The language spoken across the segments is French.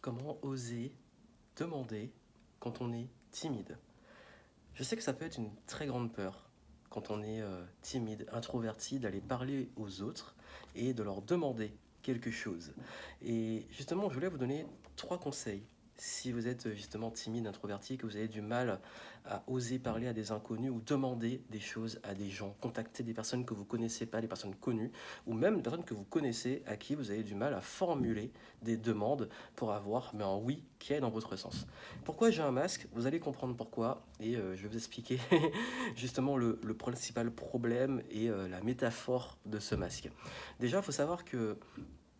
Comment oser demander quand on est timide? Je sais que ça peut être une très grande peur quand on est timide, introverti, d'aller parler aux autres et de leur demander quelque chose. Et justement, je voulais vous donner trois conseils. Si vous êtes justement timide, introverti, que vous avez du mal à oser parler à des inconnus ou demander des choses à des gens, contacter des personnes que vous connaissez pas, des personnes connues, ou même des personnes que vous connaissez à qui vous avez du mal à formuler des demandes pour avoir un oui qui est dans votre sens. Pourquoi j'ai un masque? Vous allez comprendre pourquoi et je vais vous expliquer justement le principal problème et la métaphore de ce masque. Déjà, il faut savoir que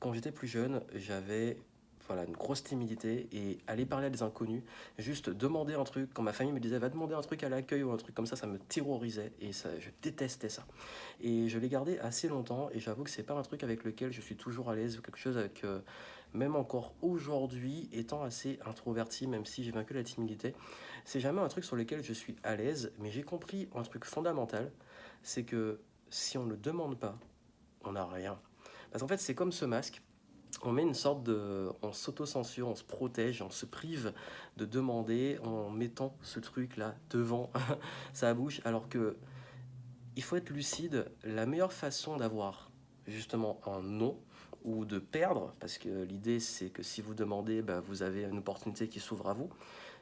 quand j'étais plus jeune, j'avais voilà, une grosse timidité et aller parler à des inconnus, juste demander un truc, quand ma famille me disait va demander un truc à l'accueil ou un truc comme ça me terrorisait et ça, je détestais ça. Et je l'ai gardé assez longtemps et j'avoue que c'est pas un truc avec lequel je suis toujours à l'aise ou quelque chose avec même encore aujourd'hui étant assez introverti même si j'ai vaincu la timidité, c'est jamais un truc sur lequel je suis à l'aise, mais j'ai compris un truc fondamental, c'est que si on ne demande pas, on n'a rien. Parce qu'en fait, c'est comme ce masque, on met une sorte de... On s'auto-censure, on se protège, on se prive de demander en mettant ce truc-là devant sa bouche, alors que il faut être lucide. La meilleure façon d'avoir justement un non ou de perdre, parce que l'idée c'est que si vous demandez, bah, vous avez une opportunité qui s'ouvre à vous,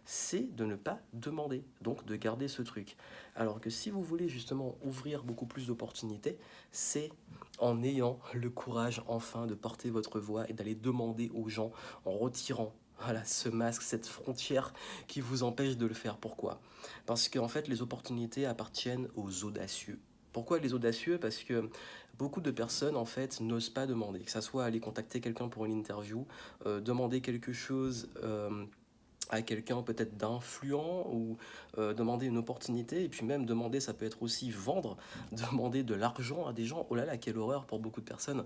c'est de ne pas demander, donc de garder ce truc. Alors que si vous voulez justement ouvrir beaucoup plus d'opportunités, c'est en ayant le courage enfin de porter votre voix et d'aller demander aux gens en retirant voilà, ce masque, cette frontière qui vous empêche de le faire. Pourquoi? Parce qu'en fait, les opportunités appartiennent aux audacieux. Pourquoi les audacieux? Parce que beaucoup de personnes en fait n'osent pas demander, que ça soit aller contacter quelqu'un pour une interview, demander quelque chose à quelqu'un peut-être d'influent ou demander une opportunité et puis même demander ça peut être aussi vendre demander de l'argent à des gens, oh là là quelle horreur pour beaucoup de personnes.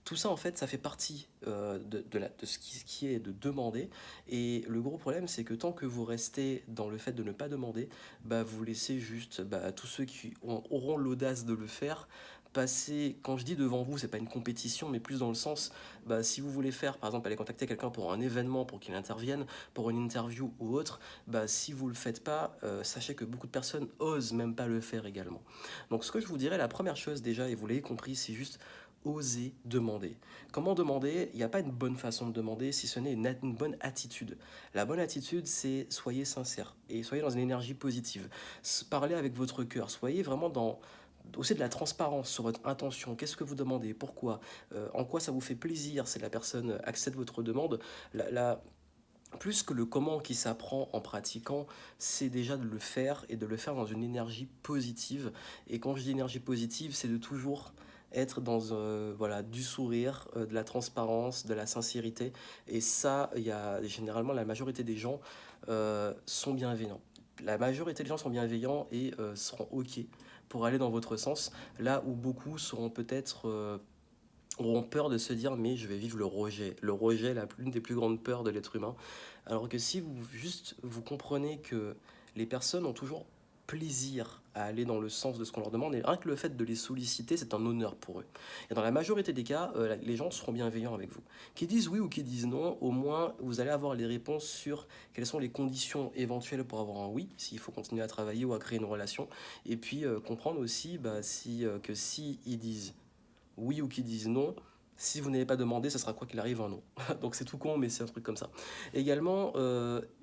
Tout ça en fait ça fait partie de ce qui est de demander et le gros problème c'est que tant que vous restez dans le fait de ne pas demander, bah, vous laissez juste bah, tous ceux qui auront l'audace de le faire passer. Quand je dis devant vous, c'est pas une compétition mais plus dans le sens bah, si vous voulez faire par exemple aller contacter quelqu'un pour un événement pour qu'il intervienne pour une interview ou autre, bah, si vous le faites pas, sachez que beaucoup de personnes osent même pas le faire également. Donc ce que je vous dirais, la première chose déjà, et vous l'avez compris, c'est juste oser demander. Comment demander? Il n'y a pas une bonne façon de demander si ce n'est une bonne attitude. La bonne attitude, c'est soyez sincère et soyez dans une énergie positive. Parlez avec votre cœur, soyez vraiment dans aussi de la transparence sur votre intention, qu'est-ce que vous demandez, pourquoi, en quoi ça vous fait plaisir si la personne accepte votre demande. La, plus que le comment qui s'apprend en pratiquant, c'est déjà de le faire et de le faire dans une énergie positive. Et quand je dis énergie positive, c'est de toujours être dans voilà, du sourire, de la transparence, de la sincérité. Et ça, il y a généralement la majorité des gens sont bienveillants. La majorité des gens sont bienveillants et seront OK pour aller dans votre sens, là où beaucoup seront peut-être auront peur de se dire mais je vais vivre le rejet. Le rejet, l'une des plus grandes peurs de l'être humain. Alors que si vous juste vous comprenez que les personnes ont toujours plaisir à aller dans le sens de ce qu'on leur demande et rien que le fait de les solliciter c'est un honneur pour eux et dans la majorité des cas les gens seront bienveillants avec vous qu'ils disent oui ou qu'ils disent non, au moins vous allez avoir les réponses sur quelles sont les conditions éventuelles pour avoir un oui s'il faut continuer à travailler ou à créer une relation et puis comprendre aussi bah, que si ils disent oui ou qui disent non, si vous n'avez pas demandé, ça sera quoi qu'il arrive un non. Donc c'est tout con, mais c'est un truc comme ça. Également,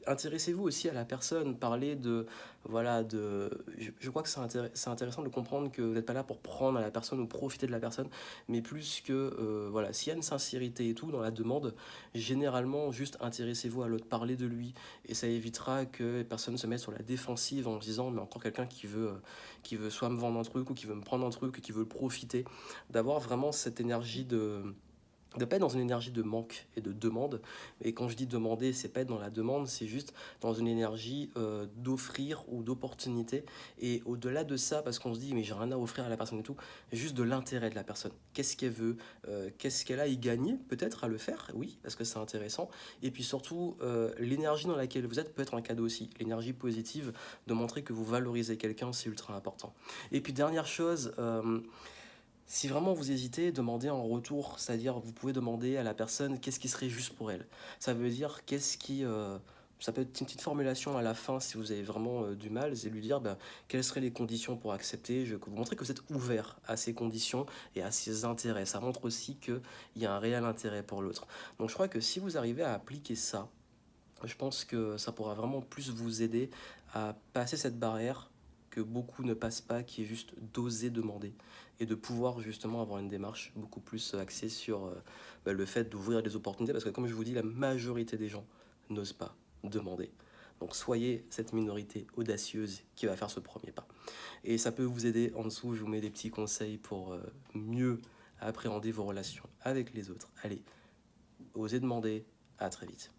intéressez-vous aussi à la personne, parlez de, voilà, je crois que c'est intéressant de comprendre que vous n'êtes pas là pour prendre à la personne ou profiter de la personne, mais plus que, voilà, s'il y a une sincérité et tout dans la demande, généralement, juste intéressez-vous à l'autre, parlez de lui, et ça évitera que les personnes se mettent sur la défensive en se disant, mais encore quelqu'un qui veut soit me vendre un truc ou qui veut me prendre un truc, ou qui veut le profiter d'avoir vraiment cette énergie de pas être dans une énergie de manque et de demande. Et quand je dis demander, c'est pas être dans la demande, c'est juste dans une énergie d'offrir ou d'opportunité. Et au-delà de ça, parce qu'on se dit, mais j'ai rien à offrir à la personne et tout, juste de l'intérêt de la personne. Qu'est-ce qu'elle veut, qu'est-ce qu'elle a à y gagner, peut-être à le faire, oui, parce que c'est intéressant. Et puis surtout, l'énergie dans laquelle vous êtes peut être un cadeau aussi. L'énergie positive de montrer que vous valorisez quelqu'un, c'est ultra important. Et puis dernière chose, Si vraiment vous hésitez, demandez en retour, c'est-à-dire vous pouvez demander à la personne qu'est-ce qui serait juste pour elle. Ça veut dire qu'est-ce qui... ça peut être une petite formulation à la fin si vous avez vraiment du mal, c'est lui dire ben, quelles seraient les conditions pour accepter, vous montrer que vous êtes ouvert à ces conditions et à ses intérêts. Ça montre aussi qu'il y a un réel intérêt pour l'autre. Donc je crois que si vous arrivez à appliquer ça, je pense que ça pourra vraiment plus vous aider à passer cette barrière que beaucoup ne passent pas, qui est juste d'oser demander et de pouvoir justement avoir une démarche beaucoup plus axée sur le fait d'ouvrir des opportunités parce que comme je vous dis, la majorité des gens n'osent pas demander. Donc soyez cette minorité audacieuse qui va faire ce premier pas. Et ça peut vous aider. En dessous, je vous mets des petits conseils pour mieux appréhender vos relations avec les autres. Allez, osez demander. À très vite.